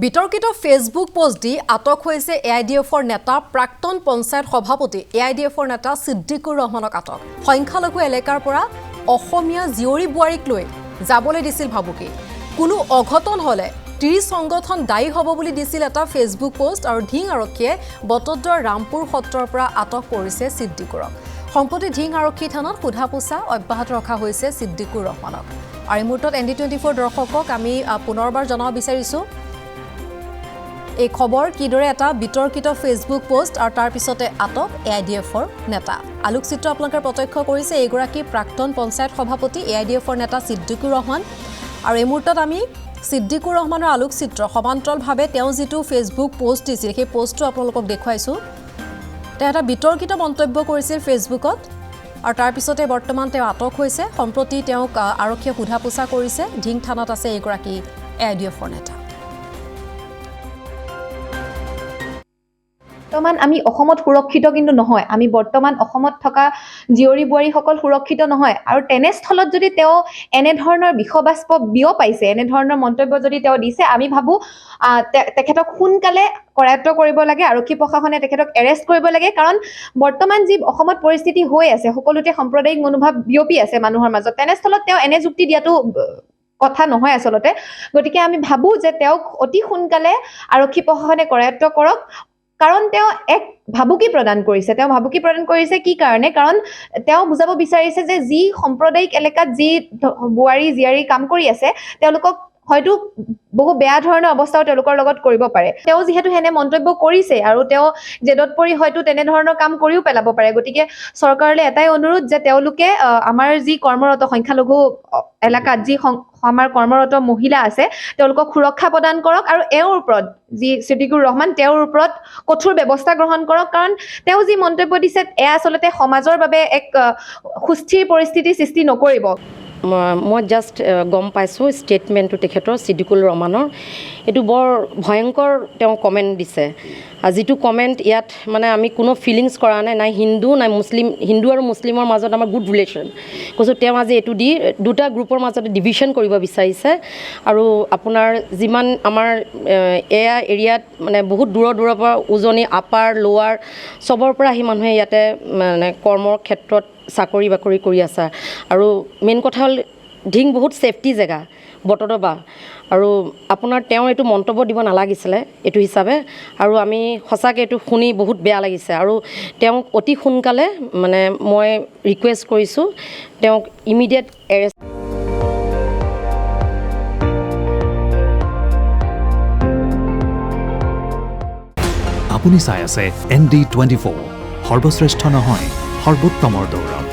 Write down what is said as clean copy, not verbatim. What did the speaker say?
বিতৰ্কিত Facebook post দি আটক হৈছে এআইডিএফৰ নেতা প্ৰাক্তন পঞ্চায়ত সভাপতি এআইডিএফৰ নেতা সিদ্দিকুৰ ৰহমানক আটক সংখ্যালঘু এলেকাৰ পৰা অসমীয়া জিয়ৰী বুৱাৰীক লৈ যাবলৈ দিছিল ভাবুকি কোনো অঘটন হলে 30 সংগঠন দায়ী হ'ব বুলি দিছিল এটা ফেসবুক পোষ্ট আৰু ঢিং আৰক্ষীয়ে বটদ্ৰৰ ৰামপুৰ সত্ৰৰ পৰা আটক কৰিছে সিদ্দিকুৰক সম্পত্তি ঢিং আৰক্ষী থানাত সোধাপোছা অব্যাহত ৰখা হৈছে সিদ্দিকুৰ ৰহমানক আৰু মুহূৰ্তত ND24 দৰ্শকক আমি পুনৰবাৰ জনাব বিচাৰিছো এই খবৰ কিদৰে এটা বিতৰ্কিত ফেসবুক পোষ্ট আৰু তাৰ পিছতে আটক এআইডিএফৰ নেতা আলোকচিত্ৰ আপোনালোকে প্ৰত্যক্ষ কৰিছে এইগৰাকী প্ৰাক্তন পঞ্চায়ত সভাপতি এআইডিএফৰ নেতা সিদ্দিকুৰ ৰহমান আৰু এই মুহূৰ্তত আমি সিদ্দিকুৰ ৰহমানৰ আলোকচিত্ৰ সমান্তৰালভাৱে তেওঁ যেটো ফেসবুক পোষ্ট দিছিল সেই পোষ্টটো আপোনালোকক দেখুৱাইছো তেওঁ এটা বিতৰ্কিত মন্তব্য কৰিছিল ফেসবুকত আৰু তাৰ পিছতে বৰ্তমান তেওঁ আটক হৈছে সম্প্ৰতি তেওঁক আৰক্ষীয়ে সোধাপোছা কৰিছে ঢিং থানাত আছে এইগৰাকী এআইডিএফৰ নেতা বৰ্তমান আমি অসমত সুৰক্ষিত কিন্তু নহয় আমি বৰ্তমান অসমত থকা জিয়ৰী বুৱাৰী সকল সুৰক্ষিত নহয় আৰু তেনেস্থলত যদি তেওঁ এনে ধৰণৰ বিখবাস্প পাইছে এনে ধৰণৰ মন্তব্য যদি তেওঁ দিছে আমি ভাবো তেখেতক সোনকালে কৰায়ত্ব কৰিব লাগে আৰক্ষী প্ৰশাসনে তেখেতক এৰেষ্ট কৰিব লাগে কাৰণ বৰ্তমান যি অসমত পৰিস্থিতি হৈ আছে সকলোতে সাম্প্ৰদায়িক মনোভাৱ বিয়পি আছে মানুহৰ মাজত তেনেস্থলত তেওঁ এনে যুক্তি দিয়াটো কথা নহয় আসলতে গতিকে আমি ভাবো যে তেওঁক অতি সোনকালে আৰক্ষী প্ৰশাসনে কৰায়ত্ব কৰক কাৰণ তেওঁ এক ভাবুকি প্ৰদান কৰিছে কি কাৰণে কাৰণ তেওঁ বুজাব বিচাৰিছে যে যি সাম্প্ৰদায়িক এলেকাত যি বুৱাৰী জিয়াৰী কাম কৰি আছে তেওঁলোকক হয়তো বহু বেয়া ধৰণৰ অৱস্থাও তেওঁলোকৰ লগত কৰিব পাৰে তেওঁ যেহেতু হেনে মন্তব্য কৰিছে আৰু তেওঁ জেদত পৰি হয়তো তেনে ধৰণৰ কাম কৰিও পেলাব পাৰে গতিকে চৰকাৰলৈ এটাই অনুৰোধ যে তেওঁলোকে আমাৰ যি কৰ্মৰত সংখ্যালঘু এলেকাত যি আমাৰ কৰ্মৰত মহিলা আছে তেওঁলোকক সুৰক্ষা প্ৰদান কৰক আৰু এওঁৰ ওপৰত যি সিদ্দিকুৰ ৰহমান তেওঁৰ ওপৰত কঠোৰ ব্যৱস্থা গ্ৰহণ কৰক কাৰণ তেওঁ যি মন্তব্য দিছে এয়া আসলতে সমাজৰ বাবে এক সুস্থিৰ পৰিস্থিতি সৃষ্টি নকৰিব মই জাষ্ট গম পাইছোঁ ষ্টেটমেণ্টটো তেখেতৰ সিদ্দিকুৰ ৰহমানৰ এইটো বৰ ভয়ংকৰ তেওঁ কমেণ্ট দিছে যিটো কমেণ্ট ইয়াত মানে আমি কোনো ফিলিংছ কৰা নাই হিন্দু নাই মুছলিম হিন্দু আৰু মুছলিমৰ মাজত আমাৰ গুড ৰিলেশ্যন কৈছোঁ তেওঁ আজি এইটো দি দুটা গ্ৰুপৰ মাজতে ডিভিশ্যন কৰিব বিচাৰিছে আৰু আপোনাৰ যিমান আমাৰ এয়া এৰিয়াত মানে বহুত দূৰৰ পৰা উজনি আপাৰ লোৱাৰ চবৰ পৰা আহি মানুহে ইয়াতে মানে কৰ্মৰ ক্ষেত্ৰত চাকৰি বাকৰি কৰি আছে আৰু মেইন কথা হ'ল ঢিং বহুত ছেফটি জেগা বটদ্ৰৱা আৰু আপোনাৰ তেওঁ এইটো মন্তব্য দিব নালাগিছিলে এইটো হিচাপে আৰু আমি সঁচাকৈ এইটো শুনি বহুত বেয়া লাগিছে আৰু তেওঁক অতি সোনকালে মানে মই ৰিকুৱেষ্ট কৰিছোঁ তেওঁক ইমিডিয়েট এৰেষ্ট আপুনি চাই আছে ND24 সৰ্বশ্ৰেষ্ঠ নহয় সৰ্বোত্তমৰ দৌৰ